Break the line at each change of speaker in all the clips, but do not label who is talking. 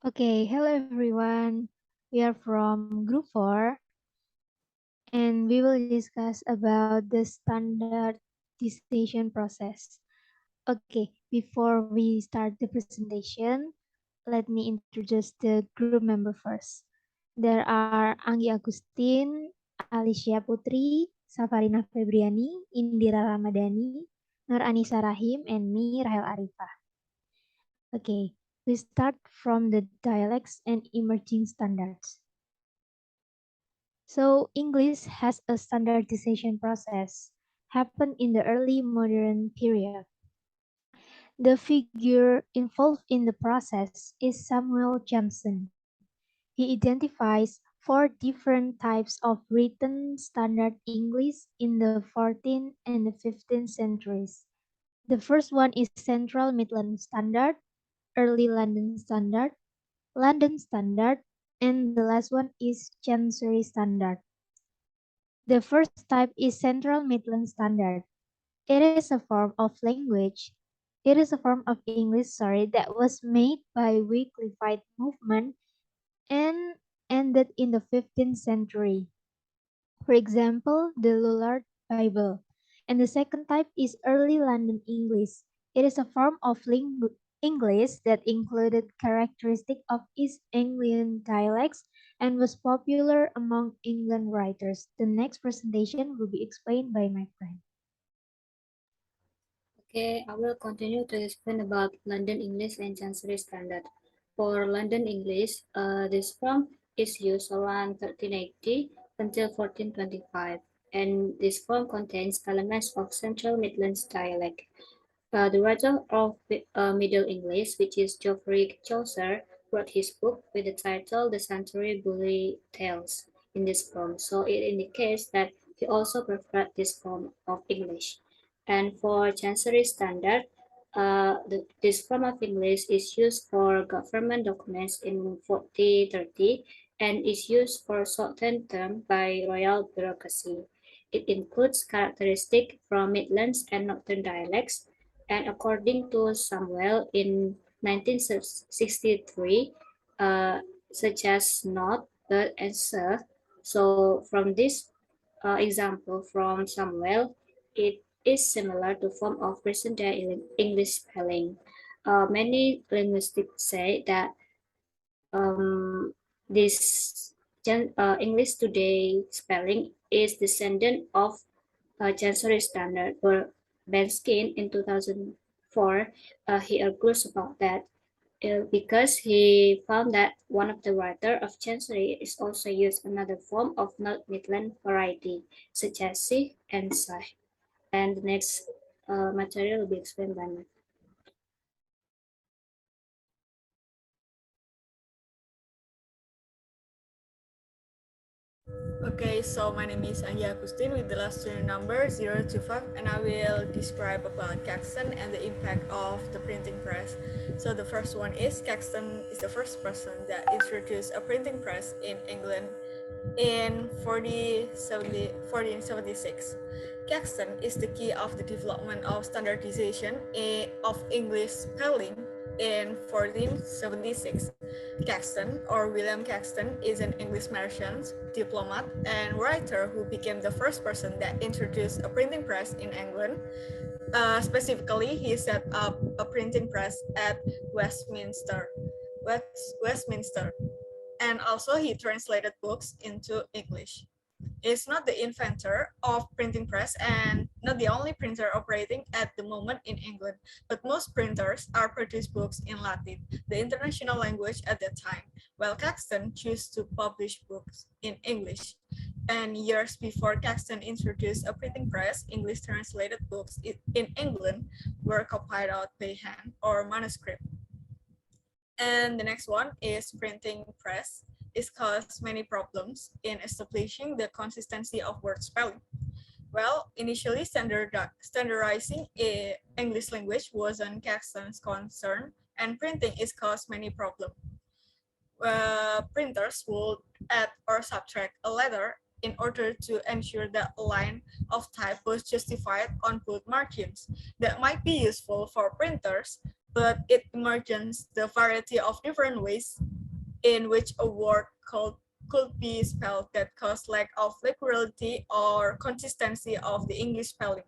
Okay, hello everyone. We are from Group 4 and we will discuss about the standardization process. Okay, before we start the presentation, let me introduce the group member first. There are Anggi Agustine, Alisyah Putri, Safarina Febriani, Indira Rahmadany, Nur Annisa Rahim, and me, RachelArifa. Okay, we start from the dialects and emerging standards. So English has a standardization process happened in the early modern period. The figure involved in the process is Samuel Johnson. He identifies four different types of written standard English in the 14th and the 15th centuries. The first one is Central Midland Standard, Early London Standard, and the last one is Chancery Standard. The first type is Central Midland Standard. It is a form of language. It is a form of English, that was made by Wyclifite movement and ended in the 15th century. For example, the Lollard Bible. And the second type is Early London English. It is a form of English that included characteristics of East Anglian dialects and was popular among England writers. The next presentation will be explained by my friend.
Okay, I will continue to explain about London English and Chancery Standard. For London English, this form is used around 1380 until 1425, and this form contains elements of Central Midlands dialect. The writer of Middle English, which is Geoffrey Chaucer, wrote his book with the title The Canterbury Tales in this form. So it indicates that he also preferred this form of English. And for Chancery Standard, this form of English is used for government documents in 4030 and is used for shortened term by royal bureaucracy. It includes characteristics from Midlands and Northern dialects, and according to Samuel in 1963, such as not, but, and sir. So from this example from Samuel, it is similar to form of present-day English spelling. Many linguists say that this English today spelling is descendant of Chancery Standard, where Benskin in 2004, he argues about that because he found that one of the writer of Chancery is also used another form of North Midland variety, such as Si and Sai. And the next material will be explained by me.
Okay, so my name is Anggi Agustine with the last unit number 025, and I will describe about Caxton and the impact of the printing press. So the first one is Caxton is the first person that introduced a printing press in England in 1476. Caxton is the key of the development of standardization of English spelling in 1476. Caxton, or William Caxton, is an English merchant, diplomat, and writer who became the first person that introduced a printing press in England. Specifically, he set up a printing press at Westminster. Westminster, and also he translated books into English. Is not the inventor of printing press and not the only printer operating at the moment in England, but most printers are produce books in Latin, the international language at that time, while Caxton chose to publish books in English. And years before Caxton introduced a printing press, English translated books in England were copied out by hand or manuscript. And the next one is printing press. It caused many problems in establishing the consistency of word spelling. Well, initially standardizing English language wasn't Caxton's concern, and printing is caused many problems. Printers would add or subtract a letter in order to ensure that a line of type was justified on both margins. That might be useful for printers, but it emerges the variety of different ways in which a word could be spelled that caused lack of regularity or consistency of the English spelling.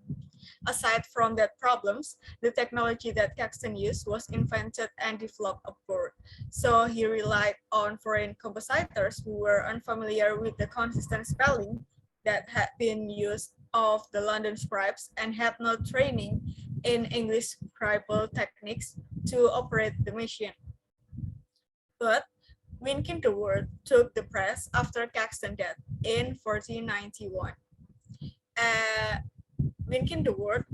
Aside from that problems, the technology that Caxton used was invented and developed abroad. So he relied on foreign compositors who were unfamiliar with the consistent spelling that had been used of the London scribes and had no training in English scribal techniques to operate the machine. But Winkin the Word took the press after Caxton death in 1491. Uh, Winkin the Word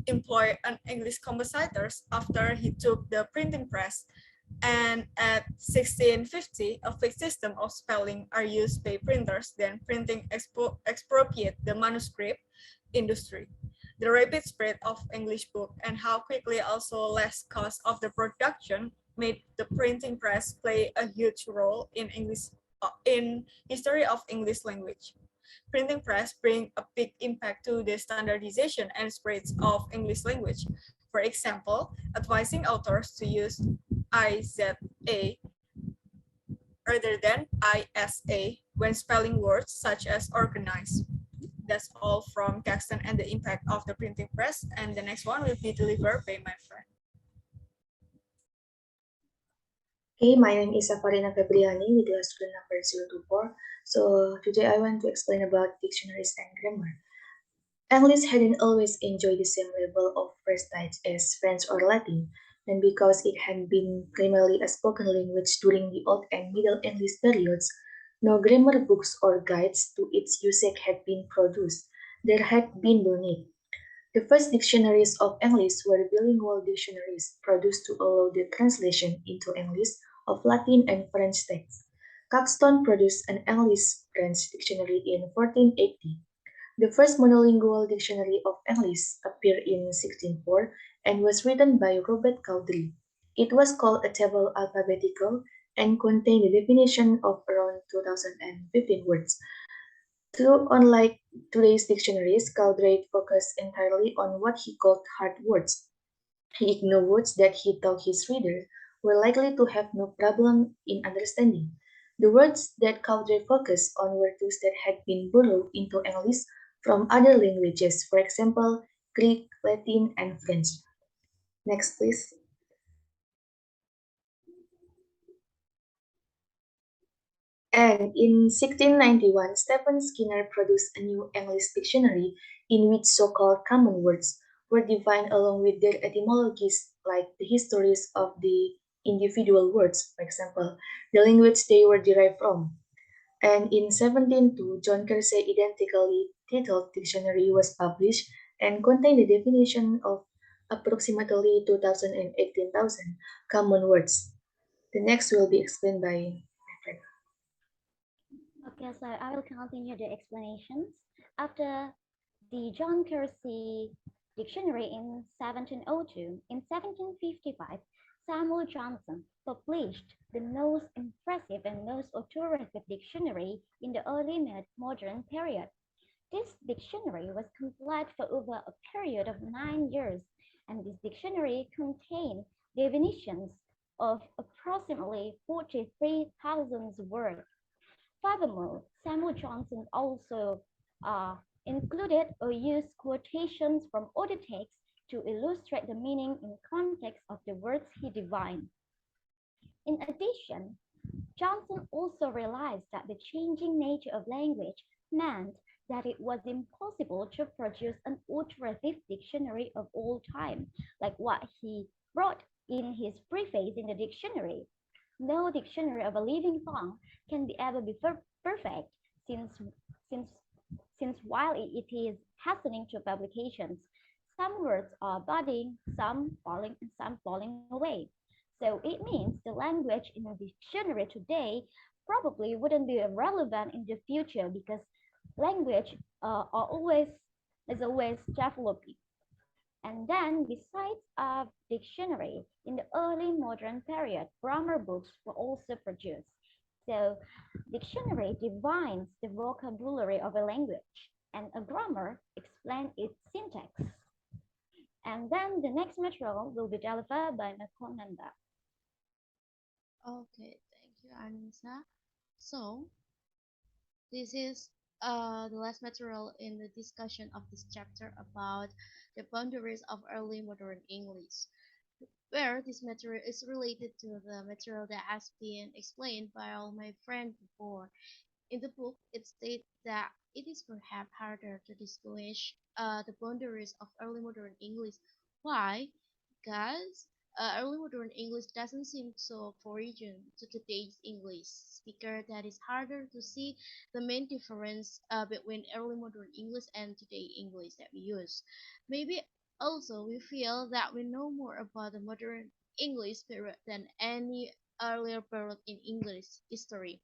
employed an English compositors after he took the printing press, and at 1650, a fixed system of spelling are used by printers, then printing expropriate the manuscript industry. The rapid spread of English book and how quickly also less cost of the production made the printing press play a huge role in history of English language. Printing press bring a big impact to the standardization and spreads of English language. For example, advising authors to use IZA rather than ISA when spelling words such as organize. That's all from Caxton and the impact of the printing press. And the next one will be delivered by my friend.
Okay, my name is Safarina Febriani with the student number 024. So today I want to explain about dictionaries and grammar. English hadn't always enjoyed the same level of prestige as French or Latin, and because it had been primarily a spoken language during the Old and Middle English periods, no grammar books or guides to its usage had been produced. There had been no need. The first dictionaries of English were bilingual dictionaries produced to allow the translation into English of Latin and French texts. Caxton produced an English-French dictionary in 1480. The first monolingual dictionary of English appeared in 1604 and was written by Robert Cowdery. It was called a table alphabetical and contained the definition of around 2015 words. So, unlike today's dictionaries, Cowdery focused entirely on what he called hard words. He ignored words that he thought his reader were likely to have no problem in understanding. The words that Cowdery focused on were those that had been borrowed into English from other languages, for example, Greek, Latin, and French. Next, please. And in 1691, Stephen Skinner produced a new English dictionary in which so-called common words were defined along with their etymologies, like the histories of the individual words, for example, the language they were derived from. And in 1702, John Kersey identically titled dictionary was published and contained the definition of approximately 2,000 and 18,000 common words. The next will be explained by my friend.
Okay, so I will continue the explanations. After the John Kersey Dictionary in 1702, in 1755, Samuel Johnson published the most impressive and most authoritative dictionary in the early modern period. This dictionary was compiled for over a period of 9 years, and this dictionary contained definitions of approximately 43,000 words. Furthermore, Samuel Johnson also included or used quotations from other texts to illustrate the meaning and context of the words he defined. In addition, Johnson also realized that the changing nature of language meant that it was impossible to produce an authoritative dictionary of all time, like what he wrote in his preface in the dictionary. No dictionary of a living tongue can be ever be perfect since since while it is hastening to publications, some words are budding, some falling, and some falling away. So it means the language in a dictionary today probably wouldn't be relevant in the future because language is always developing. And then, besides a dictionary, in the early modern period, grammar books were also produced. So, dictionary defines the vocabulary of a language, and a grammar explains its syntax. And then the next material will be delivered by my co-member.
Okay, thank you, Anissa. So, this is the last material in the discussion of this chapter about the boundaries of early modern English, where this material is related to the material that has been explained by all my friends before. In the book, it states that it is perhaps harder to distinguish the boundaries of early modern English. Why? Because early modern English doesn't seem so foreign to today's English speaker that it's harder to see the main difference between early modern English and today English that we use. Maybe also we feel that we know more about the modern English period than any earlier period in English history,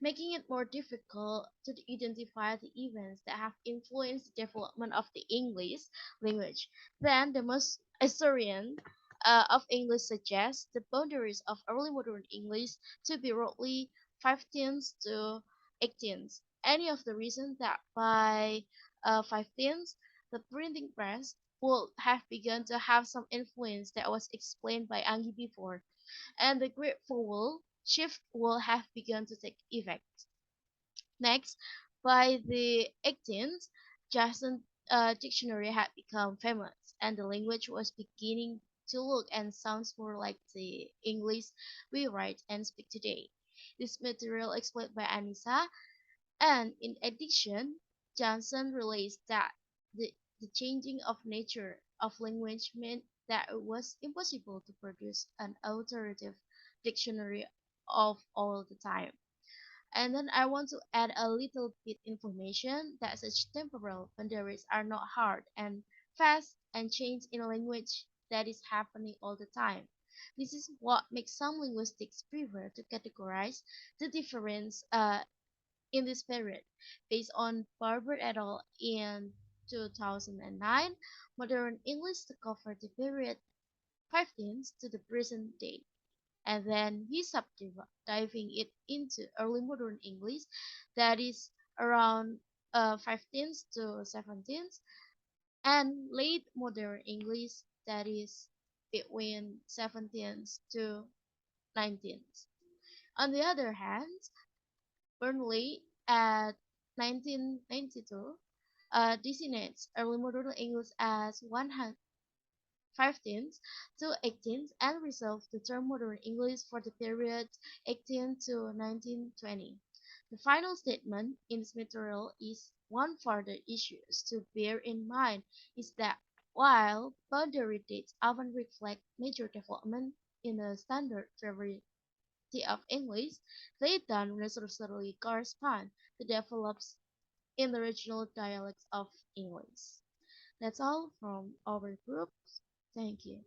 making it more difficult to identify the events that have influenced the development of the English language. Then the most historian of English suggests the boundaries of early modern English to be roughly 15th to 18th. Any of the reason that by 15th the printing press would have begun to have some influence that was explained by Anggi before, and the great vowel shift will have begun to take effect. Next, by the 18th, Jason's dictionary had become famous, and the language was beginning to look and sounds more like the English we write and speak today. This material explained by Anissa, and in addition, Johnson relates that the changing of nature of language meant that it was impossible to produce an authoritative dictionary of all the time. And then I want to add a little bit information that such temporal boundaries are not hard and fast and change in a language that is happening all the time. This is what makes some linguistics prefer to categorize the difference in this period. Based on Barber et al. In 2009, modern English to cover the period 15th to the present day, and then he subdiving it into early modern English that is around 15th to 17th, and late modern English that is between 17th to 19th. On the other hand, Burnley at 1992 designates early modern English as 15th to 18th and reserved the term modern English for the period 18 to 1920. The final statement in this material is one further issue to bear in mind is that while boundary dates often reflect major development in the standard variety of English, they don't necessarily correspond to develops in the regional dialects of English. That's all from our group. Thank you.